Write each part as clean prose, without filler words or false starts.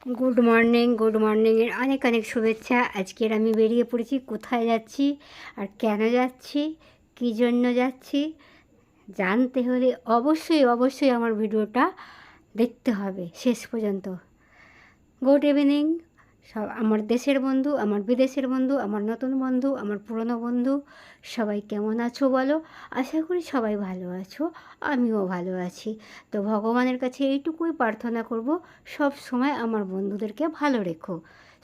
Good morning এর অনেক অনেক শুভেচ্ছা। আজকের আমি বেরিয়ে পড়েছি, কোথায় যাচ্ছি আর কেন যাচ্ছি, কী জন্য যাচ্ছি জানতে হলে অবশ্যই আমার ভিডিওটা দেখতে হবে শেষ পর্যন্ত। গুড ইভিনিং সব আমার দেশের বন্ধু, আমার বিদেশের বন্ধু, আমার নতুন বন্ধু, আমার পুরনো বন্ধু, সবাই কেমন আছো বলো? আশা করি সবাই ভালো আছো, আমিও ভালো আছি। তো ভগবানের কাছে এইটুকুই প্রার্থনা করব, সব সময় আমার বন্ধুদেরকে ভালো রেখো,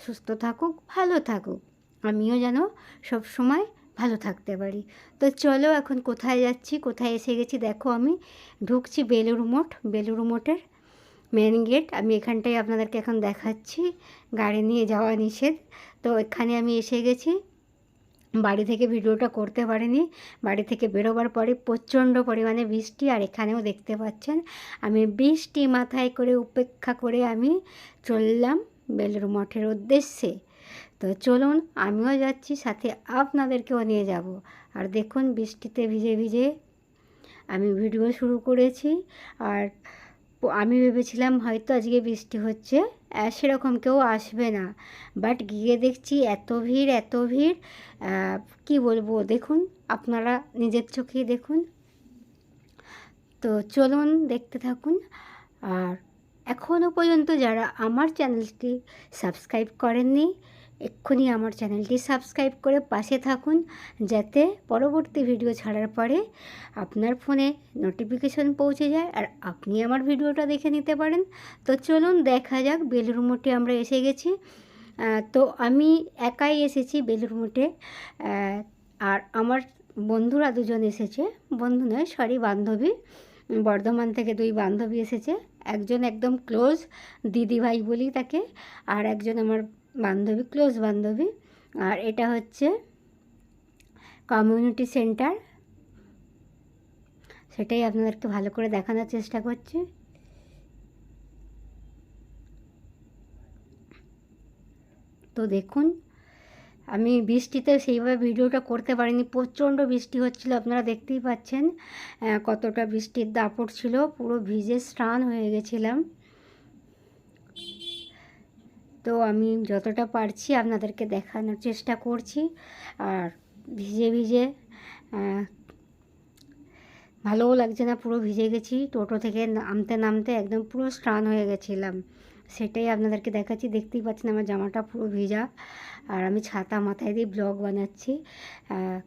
সুস্থ থাকুক, ভালো থাকুক, আমিও যেন সব সময় ভালো থাকতে পারি। তো চলো এখন কোথায় যাচ্ছি, কোথায় এসে গেছি দেখো। আমি ঢুকছি বেলুড় মঠের মেন গেট। আমি এখানটায় আপনাদেরকে এখন দেখাচ্ছি, গাড়ি নিয়ে যাওয়া নিষেধ। তো এখানে আমি এসে গেছি। বাড়ি থেকে ভিডিওটা করতে পারিনি, বাড়ি থেকে বেরোবার পরে প্রচণ্ড পরিমাণে বৃষ্টি, আর এখানেও দেখতে পাচ্ছেন আমি বৃষ্টি মাথায় করে উপেক্ষা করে আমি চললাম বেলুড় মঠের উদ্দেশ্যে। তো চলুন, আমিও যাচ্ছি, সাথে আপনাদেরকেও নিয়ে যাব। আর দেখুন বৃষ্টিতে ভিজে ভিজে আমি ভিডিও শুরু করেছি। আর আমি ভেবেছিলাম হয়তো আজকে বৃষ্টি হচ্ছে, সেরকম কেউ আসবে না, বাট গিয়ে দেখছি এত ভিড় কি বলবো, দেখুন আপনারা নিজের চোখেই দেখুন। তো চলুন দেখতে থাকুন। আর এখনও পর্যন্ত যারা আমার চ্যানেলটি সাবস্ক্রাইব করেননি, এক্ষুনি আমার চ্যানেলটি সাবস্ক্রাইব করে পাশে থাকুন, যাতে পরবর্তী ভিডিও ছাড়ার পরে আপনার ফোনে নোটিফিকেশন পৌঁছে যায় আর আপনি আমার ভিডিওটা দেখে নিতে পারেন। তো চলুন দেখা যাক। বেলুড় মঠে আমরা এসে গেছি। তো আমি একাই এসেছি বেলুড় মঠে, আর আমার বন্ধুরা দুজন এসেছে, বন্ধু নয় সরি বান্ধবী, বর্ধমান থেকে দুই বান্ধবী এসেছে। একজন একদম ক্লোজ দিদিভাই বলি তাকে, আর একজন আমার বান্ধবী, ক্লোজ বান্ধবী। আর এটা হচ্ছে কমিউনিটি সেন্টার, সেটাই আপনাদেরকে ভালো করে দেখানোর চেষ্টা করছি। তো দেখুন, আমি বৃষ্টিতে সেইভাবে ভিডিওটা করতে পারিনি, প্রচণ্ড বৃষ্টি হচ্ছিল, আপনারা দেখতেই পাচ্ছেন কতটা বৃষ্টির দাপট ছিল, পুরো ভিজে স্নান হয়ে গেছিলাম। তো আমি যতটা পারছি আপনাদেরকে দেখানোর চেষ্টা করছি। আর ভিজে ভিজে ভালোও লাগছে না, পুরো ভিজে গেছি, টোটো থেকে নামতে নামতে একদম পুরো স্নান হয়ে গেছিলাম, সেটাই আপনাদেরকে দেখাচ্ছি। দেখতেই পাচ্ছেন আমার জামাটা পুরো ভিজা, আর আমি ছাতা মাথায় দিয়ে ব্লগ বানাচ্ছি।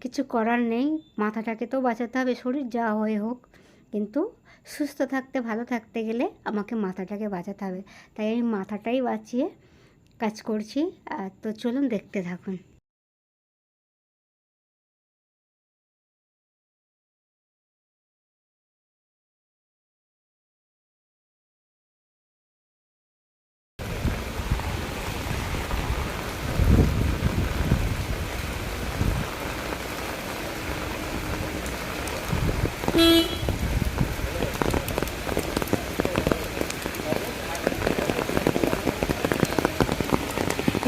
কিছু করার নেই, মাথাটাকে তো বাঁচাতে হবে, শরীর যা হয়ে হোক, কিন্তু সুস্থ থাকতে ভালো থাকতে গেলে আমাকে মাথাটাকে বাঁচাতে হবে, তাই আমি মাথাটাই বাঁচিয়ে কাজ করছি। তো চলুন দেখতে থাকুন।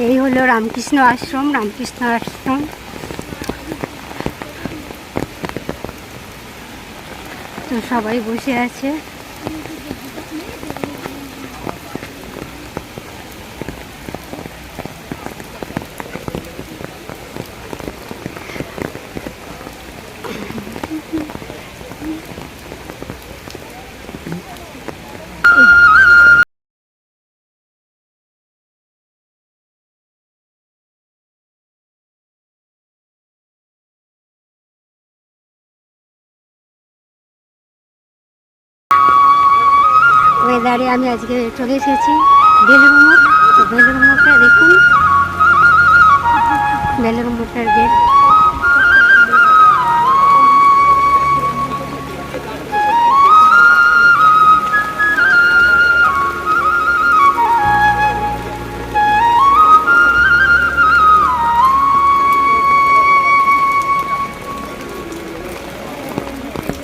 এই হলো রামকৃষ্ণ আশ্রম। তো সবাই বসে আছে। ওয়েদারে আমি আজকে চলে এসেছি বেলুড় মঠ। তো বেলুড় মঠটা দেখুন, বেলুড় মঠের গেট।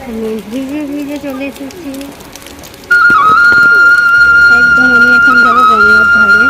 আমি ভিজে ভিজে চলে এসেছি, একদম আমি এখন যাবো গঙ্গার ধারে।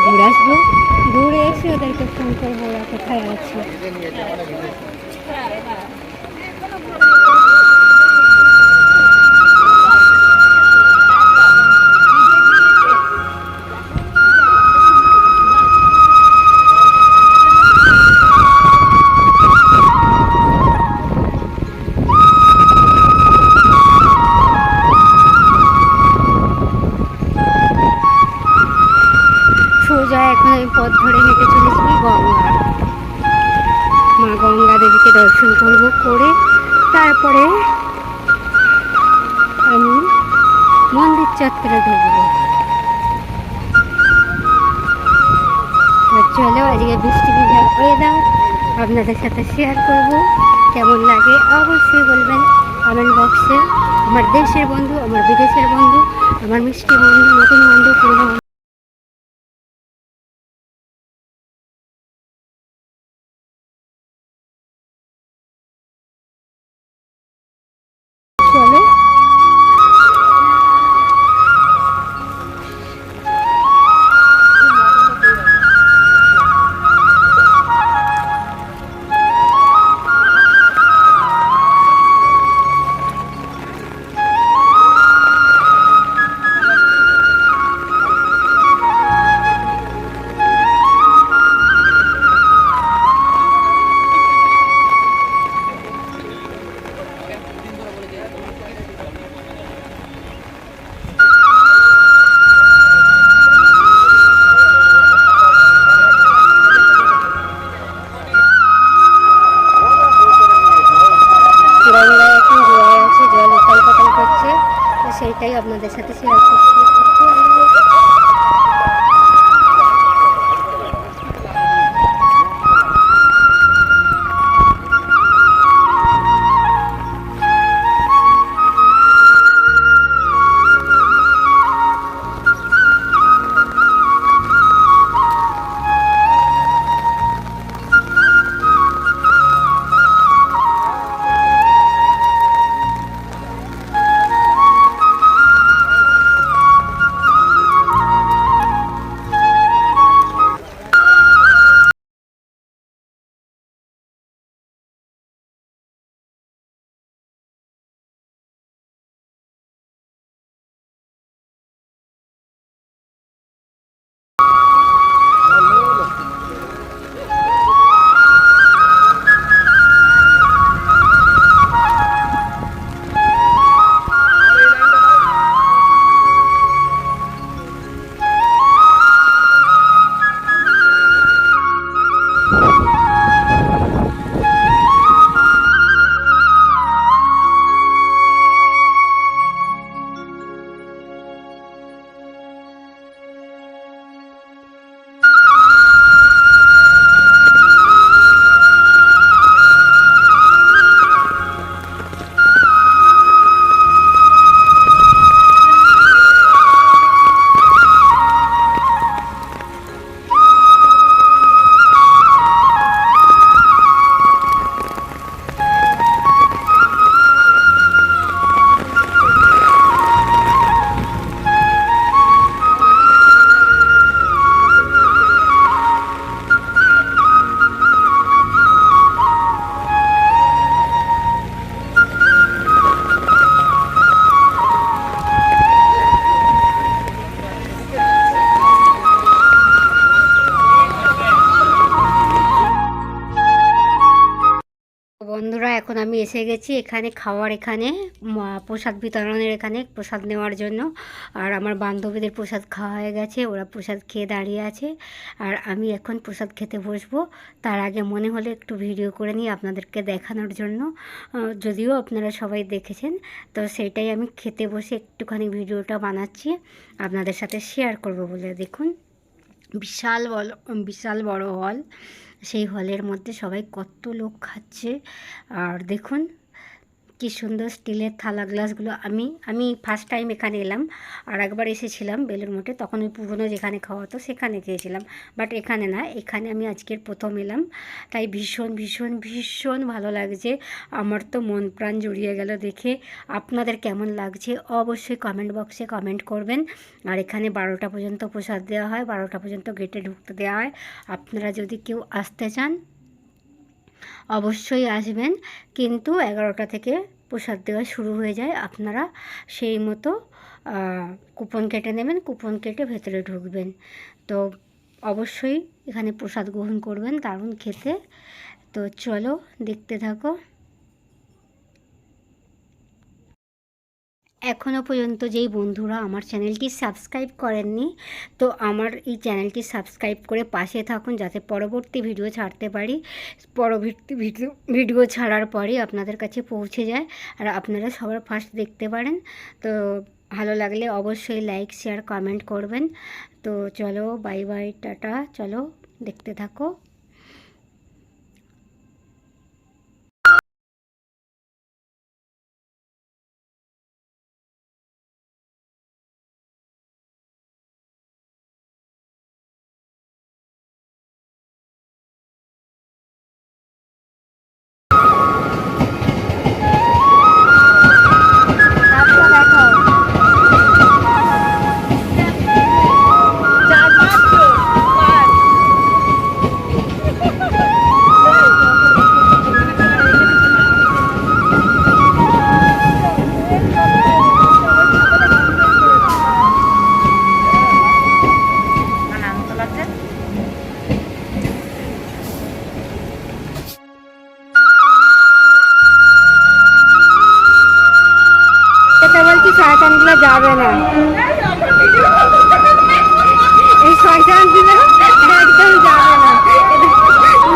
ঘুরে আসবো, ঘুরে এসে ওদেরকে ফোন করবো ওরা কোথায় আছে। সোজা এখন আমি পথ ধরে হেঁটে চলেছি গঙ্গা, মা গঙ্গা দেবীকে দর্শন করব, করে তারপরে আমি মন্দির চত্বরে ঢুকবো। চলো আজকে বৃষ্টি ভিজা ওয়েদার আপনাদের সাথে শেয়ার করব, কেমন লাগে অবশ্যই বলবেন কমেন্ট বক্সে। আমার দেশের বন্ধু, আমার বিদেশের বন্ধু, আমার মিষ্টি বন্ধু, নতুন বন্ধু, পুরনো বন্ধু। চলো গঙ্গায় এখন জোয়ার আছে, জল উথাল পাতাল করছে, তো সেইটাই আপনাদের সাথে শেয়ার করছি। বন্ধুরা এখন আমি এসে গেছি এখানে খাওয়ার, এখানে প্রসাদ বিতরণের, এখানে প্রসাদ নেওয়ার জন্য। আর আমার বান্ধবীদের প্রসাদ খাওয়া হয়ে গেছে, ওরা প্রসাদ খেয়ে দাঁড়িয়ে আছে, আর আমি এখন প্রসাদ খেতে বসবো। তার আগে মনে হলে একটু ভিডিও করে নিই আপনাদেরকে দেখানোর জন্য, যদিও আপনারা সবাই দেখেছেন, তো সেটাই আমি খেতে বসে একটুখানি ভিডিওটা বানাচ্ছি আপনাদের সাথে শেয়ার করব বলে। দেখুন বিশাল বড় হল, সেই হলের মধ্যে সবাই কত লোক খাচ্ছে। আর দেখুন কি সুন্দর স্টিলের থালা গ্লাসগুলো। আমি ফার্স্ট টাইম এখানে এলাম, আর একবার এসেছিলাম বেলুড় মঠে, তখন ওই পুরনো যেখানে খাওয়া হতো সেখানে খেয়েছিলাম, বাট এখানে না, এখানে আমি আজকের প্রথম এলাম, তাই ভীষণ ভীষণ ভীষণ ভালো লাগছে। আমার তো মন প্রাণ জুড়িয়ে গেল দেখে। আপনাদের কেমন লাগছে অবশ্যই কমেন্ট বক্সে কমেন্ট করবেন। আর এখানে 12টা পর্যন্ত প্রসাদ দেওয়া হয়, 12টা পর্যন্ত গেটে ঢুকতে দেওয়া হয়। আপনারা যদি কেউ আসতে চান অবশ্যই আসবেন, কিন্তু 11টা থেকে প্রসাদ দেওয়া শুরু হয়ে যায়। আপনারা সেই মতো কুপন কেটে নেবেন, কুপন কেটে ভেতরে ঢুকবেন। তো অবশ্যই এখানে প্রসাদ গ্রহণ করবেন, দারুণ খেতে। তো চলো দেখতে থাকো। এখনও পর্যন্ত যেই বন্ধুরা আমার চ্যানেলটি সাবস্ক্রাইব করেননি, তো আমার এই চ্যানেলটি সাবস্ক্রাইব করে পাশে থাকুন, যাতে পরবর্তী ভিডিও ছাড়তে পারি। পরবর্তী ভিডিও ছাড়ার পরে আপনাদের কাছে পৌঁছে যায়, আর আপনারা সবার ফার্স্ট দেখতে পারেন। তো ভালো লাগলে অবশ্যই লাইক শেয়ার কমেন্ট করবেন। তো চলো, বাই বাই, টাটা, চলো দেখতে থাকো। বলছি শয়তানগুলো যাবে না, এই শয়তানগুলো একদম যাবে না,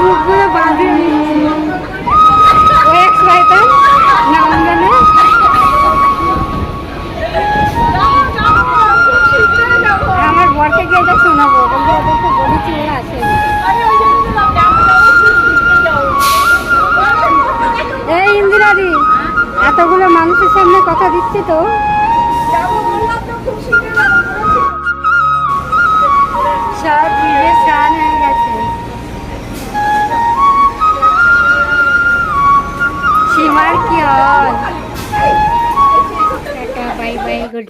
মুখগুলো বাঁধে ও এক শয়তান নামদানে। আমার বরকে গিয়ে এটা শোনাবো, বলবো ওদেরকে বলেছি ওরা আসেনি। এই ইন্দিরাদি, এতগুলো মানুষের সামনে কথা দিচ্ছি তো। সব ভিড়ে স্নান